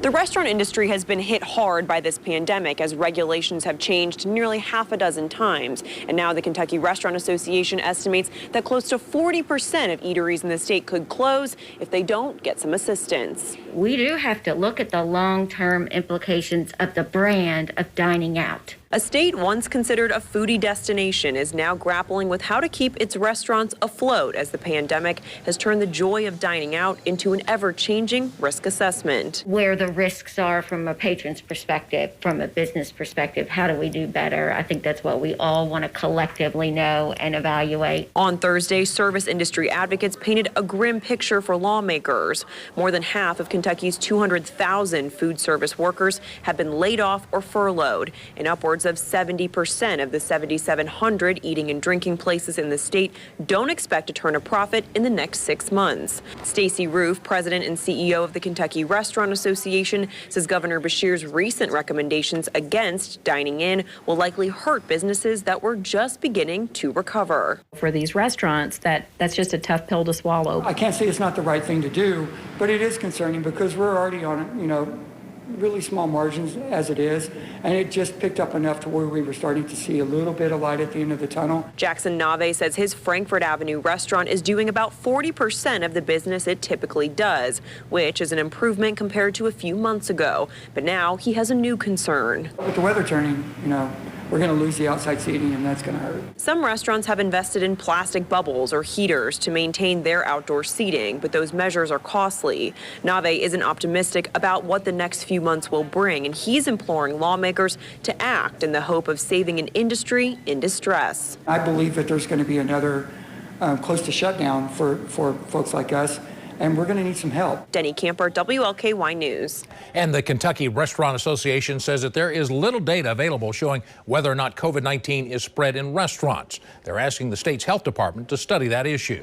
The restaurant industry has been hit hard by this pandemic as regulations have changed nearly half a dozen times. And now the Kentucky Restaurant Association estimates that close to 40% of eateries in the state could close if they don't get some assistance. We do have to look at the long-term implications of the brand of dining out. A state once considered a foodie destination is now grappling with how to keep its restaurants afloat as the pandemic has turned the joy of dining out into an ever-changing risk assessment. Where the risks are from a patron's perspective, from a business perspective, how do we do better? I think that's what we all want to collectively know and evaluate. On Thursday, service industry advocates painted a grim picture for lawmakers. More than half of Kentucky's 200,000 food service workers have been laid off or furloughed, and upwards of 70% of the 7,700 eating and drinking places in the state don't expect to turn a profit in the next 6 months. Stacey Roof, president and CEO of the Kentucky Restaurant Association, says Governor Beshear's recent recommendations against dining in will likely hurt businesses that were just beginning to recover. For these restaurants, that's just a tough pill to swallow. I can't say it's not the right thing to do, but it is concerning because we're already on, really small margins as it is, and it just picked up enough to where we were starting to see a little bit of light at the end of the tunnel. Jackson Nave says his Frankfort Avenue restaurant is doing about 40% of the business it typically does, which is an improvement compared to a few months ago. But now he has a new concern. With the weather turning, we're going to lose the outside seating, and that's going to hurt. Some restaurants have invested in plastic bubbles or heaters to maintain their outdoor seating, but those measures are costly. Nave isn't optimistic about what the next few months will bring, and he's imploring lawmakers to act in the hope of saving an industry in distress. I believe that there's going to be another close to shutdown for folks like us, and we're going to need some help. Denny Camper, WLKY News. And the Kentucky Restaurant Association says that there is little data available showing whether or not COVID-19 is spread in restaurants. They're asking the state's health department to study that issue.